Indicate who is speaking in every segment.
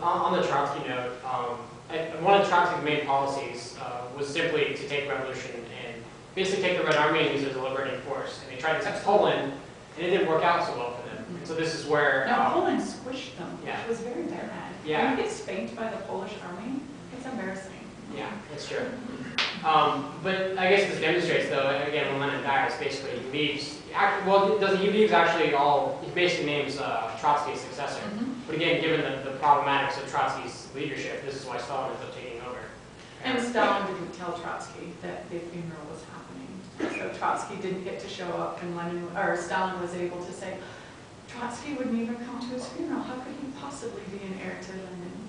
Speaker 1: on the Trotsky note, one of Trotsky's main policies was simply to take revolution and basically take the Red Army and use it as a liberating force. And they tried to take Poland, and it didn't work out so well for them. And so this is where...
Speaker 2: No, Poland squished them,
Speaker 1: yeah.
Speaker 2: which was very bad.
Speaker 1: Yeah.
Speaker 2: When you get spanked by the Polish army, it's embarrassing.
Speaker 1: Yeah, that's true. But I guess this demonstrates, though, again, when Lenin dies, basically he leaves... he leaves actually all... He basically names Trotsky his successor. But again, given the problematics of Trotsky's leadership, this is why Stalin ends up taking over.
Speaker 2: And Stalin didn't tell Trotsky that the funeral was happening. So Trotsky didn't get to show up, and Stalin was able to say, Trotsky wouldn't even come to his funeral. How could he possibly be an heir to Lenin?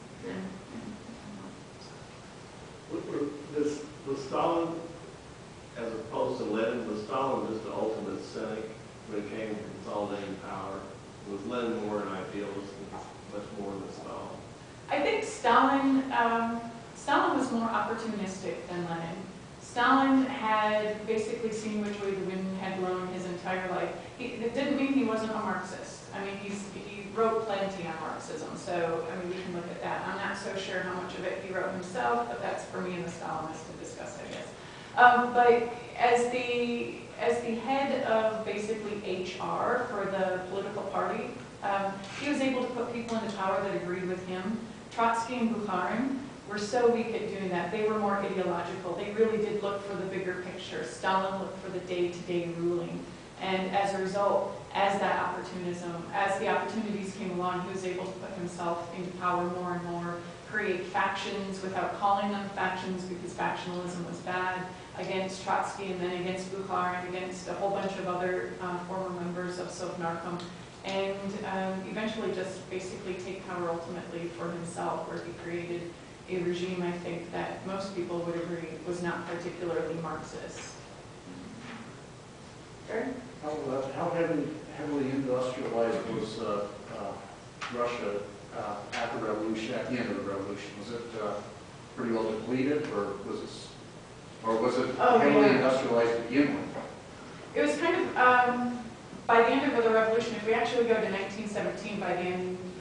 Speaker 3: Was Stalin, as opposed to Lenin, was Stalin just the ultimate cynic when it came to consolidating power? Was Lenin more an idealist and much more than Stalin?
Speaker 2: I think Stalin was more opportunistic than Lenin. Stalin had basically seen which way the wind had blown his entire life. It didn't mean he wasn't a Marxist. I mean, he wrote plenty on Marxism, so I mean, we can look at that. I'm not so sure how much of it he wrote himself, but that's for me and the Stalinists to discuss, I guess. But as the head of basically HR for the political party, he was able to put people into power that agreed with him. Trotsky and Bukharin were so weak at doing that. They were more ideological. They really did look for the bigger picture. Stalin looked for the day-to-day ruling. And as a result, as the opportunities came along, he was able to put himself into power more and more, create factions without calling them factions because factionalism was bad, against Trotsky and then against Bukharin, against a whole bunch of other former members of Sovnarkom, and eventually just basically take power ultimately for himself, where he created a regime, I think, that most people would agree was not particularly Marxist. Sure?
Speaker 4: How heavily industrialized was Russia at the revolution, at the end of the revolution? Was it pretty well depleted, or was it heavily industrialized to begin with?
Speaker 2: It was kind of by the end of the revolution. If we actually go to 1917,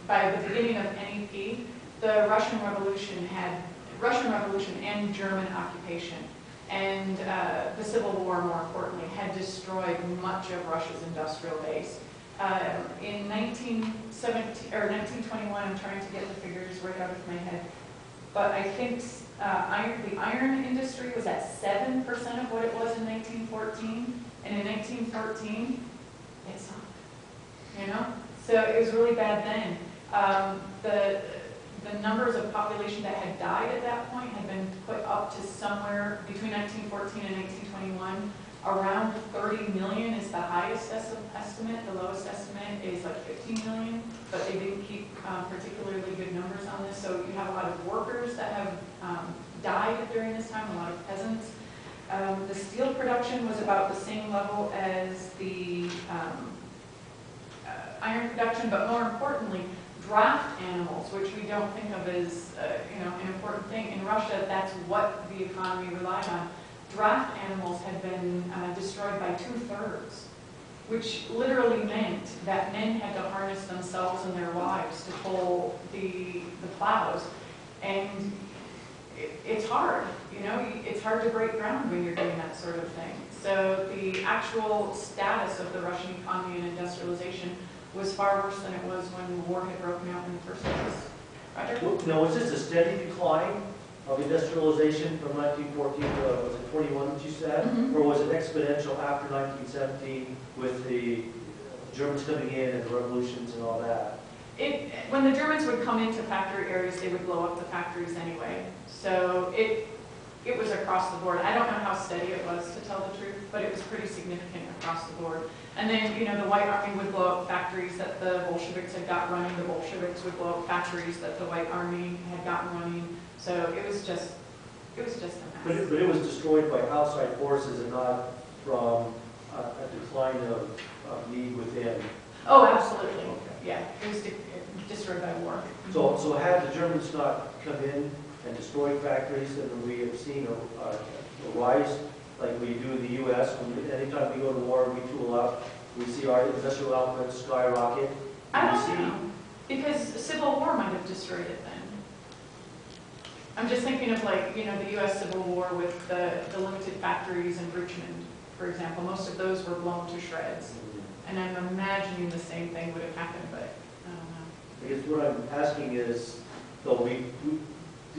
Speaker 2: by the beginning of NEP, the Russian Revolution and German occupation, and the Civil War, more importantly, had destroyed much of Russia's industrial base. In 1921, I'm trying to get the figures right out of my head, but I think the iron industry was at 7% of what it was in 1914, and in 1914, it sunk. You know, so it was really bad then. The numbers of population that had died at that point had been put up to somewhere between 1914 and 1921. Around 30 million is the highest estimate. The lowest estimate is like 15 million, but they didn't keep particularly good numbers on this. So you have a lot of workers that have died during this time, a lot of peasants. The steel production was about the same level as the iron production, but more importantly, draft animals, which we don't think of as an important thing. In Russia, that's what the economy relied on. Draft animals had been destroyed by 2/3, which literally meant that men had to harness themselves and their wives to pull the plows. And it's hard, it's hard to break ground when you're doing that sort of thing. So the actual status of the Russian economy and industrialization was far worse than it was when the war had broken out in the first place. Roger?
Speaker 5: Now, was this a steady decline of industrialization from 1914 to, was it 21 that you said? Or was it exponential after 1917 with the Germans coming in and the revolutions and all that?
Speaker 2: When the Germans would come into factory areas, they would blow up the factories anyway. So it was across the board. I don't know how steady it was, to tell the truth, but it was pretty significant across the board. And then, the White Army would blow up factories that the Bolsheviks had got running. The Bolsheviks would blow up factories that the White Army had gotten running. So it was just a mess.
Speaker 5: But it was destroyed by outside forces and not from a decline of need within.
Speaker 2: Oh, absolutely.
Speaker 5: Okay.
Speaker 2: Yeah, it was destroyed by war.
Speaker 5: So had the Germans not come in and destroyed factories, then we have seen a rise like we do in the U.S. Anytime we go to war, we tool up. We see our industrial output skyrocket.
Speaker 2: I don't know. Because Civil War might have destroyed it then. I'm just thinking of like, you know, the US Civil War with the limited factories in Richmond, for example. Most of those were blown to shreds. And I'm imagining the same thing would have happened, but I don't know.
Speaker 5: I guess what I'm asking is, so we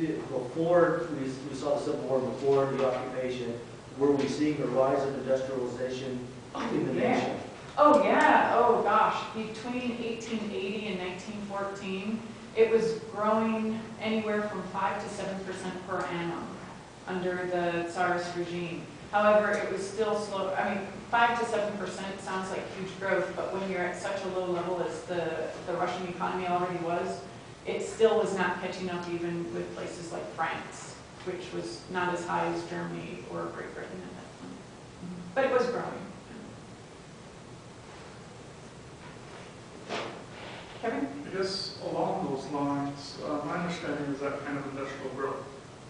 Speaker 5: did, before we saw the Civil War, before the occupation, were we seeing a rise of industrialization in the
Speaker 2: yeah.
Speaker 5: nation?
Speaker 2: Oh yeah, oh gosh, between 1880 and 1914, it was growing anywhere from 5 to 7% per annum under the Tsarist regime. However, it was still slow. I mean, 5 to 7% sounds like huge growth, but when you're at such a low level as the Russian economy already was, it still was not catching up even with places like France, which was not as high as Germany or Great Britain at that point. But it was growing. Kevin?
Speaker 6: I guess along those lines, my understanding is that kind of industrial growth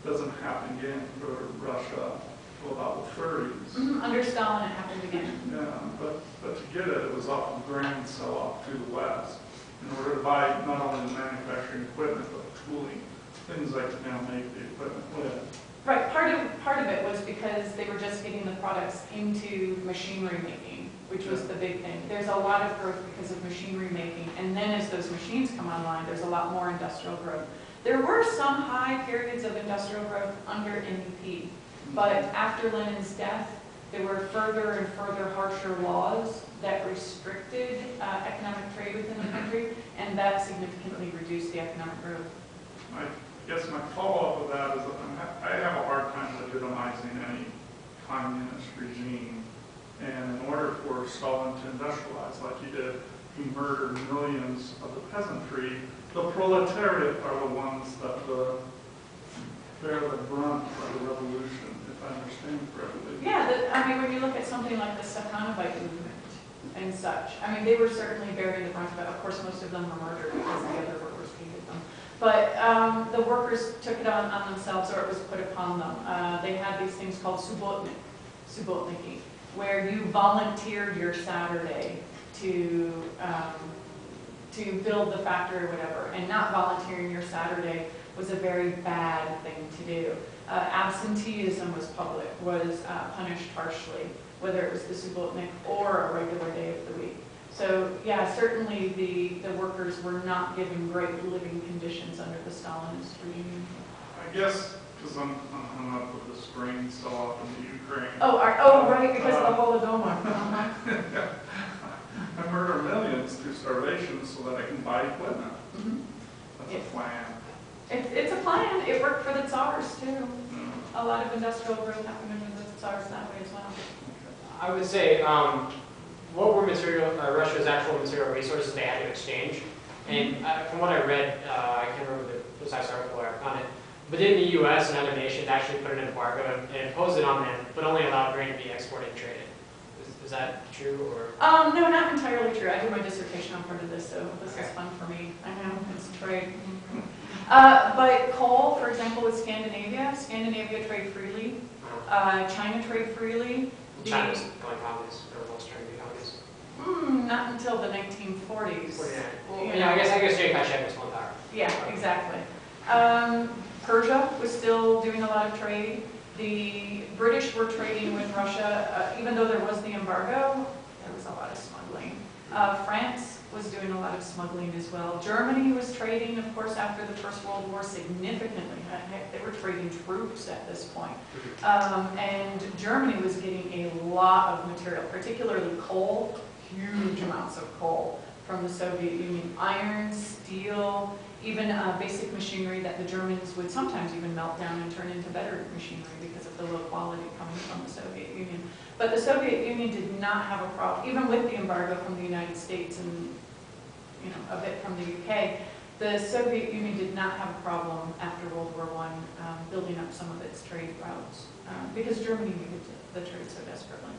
Speaker 6: doesn't happen again for Russia till about the 30s.
Speaker 2: Under Stalin, it happened again.
Speaker 6: Yeah, but to get it, it was off of grain sell-off to the West in order to buy not only the manufacturing equipment, but tooling, things like to now make the equipment with.
Speaker 2: Right, part of it was because they were just getting the products into machinery making, which was the big thing. There's a lot of growth because of machinery making, and then as those machines come online, there's a lot more industrial growth. There were some high periods of industrial growth under NEP, but after Lenin's death, there were further and further harsher laws that restricted economic trade within the country, and that significantly reduced the economic growth.
Speaker 6: I guess my follow-up of that is that I have a hard time legitimizing any communist regime. And in order for Stalin to industrialize like he did, he murdered millions of the peasantry. The proletariat are the ones that bear the brunt of the revolution, if I understand correctly.
Speaker 2: Yeah, I mean, when you look at something like the Stakhanovite movement and such, I mean, they were certainly bearing the brunt of it. Of course, most of them were murdered because the other workers hated them. But the workers took it on themselves, or it was put upon them. They had these things called subotniki, where you volunteered your Saturday to build the factory or whatever, and not volunteering your Saturday was a very bad thing to do. Absenteeism was punished harshly, whether it was the subotnik or a regular day of the week. So yeah, certainly the workers were not given great living conditions under the Stalinist regime.
Speaker 6: I guess because I'm hung up with this grain sell-off in the Ukraine.
Speaker 2: Oh, right, because of the Holodomor.
Speaker 6: I murder millions through starvation so that I can buy equipment. That's a plan.
Speaker 2: It's a plan. It worked for the Tsars too. A lot of industrial growth happened under the Tsars that way as well.
Speaker 1: I would say, what were Russia's actual material resources they had to exchange? And from what I read, I can't remember the precise article where I found it, but didn't the U.S. and other nations actually put an embargo and impose it on them, but only allowed grain to be exported and traded? Is that true, or?
Speaker 2: No, not entirely true. I did my dissertation on part of this, so this is fun for me. I know, it's trade. But coal, for example, with Scandinavia trade freely. China trade freely.
Speaker 1: China's going communist, or was trying to be communist?
Speaker 2: Not until the 1940s.
Speaker 1: 49. Well, yeah, I guess Chiang Kai-shek was one power.
Speaker 2: Yeah, exactly. Persia was still doing a lot of trade. The British were trading with Russia, even though there was the embargo, there was a lot of smuggling. France was doing a lot of smuggling as well. Germany was trading, of course, after the First World War significantly. Heck, they were trading troops at this point. And Germany was getting a lot of material, particularly coal, huge amounts of coal from the Soviet Union. Iron, steel, even basic machinery that the Germans would sometimes even melt down and turn into better machinery because of the low quality coming from the Soviet Union. But the Soviet Union did not have a problem, even with the embargo from the United States and a bit from the UK, the Soviet Union did not have a problem after World War I building up some of its trade routes because Germany needed the trade so desperately.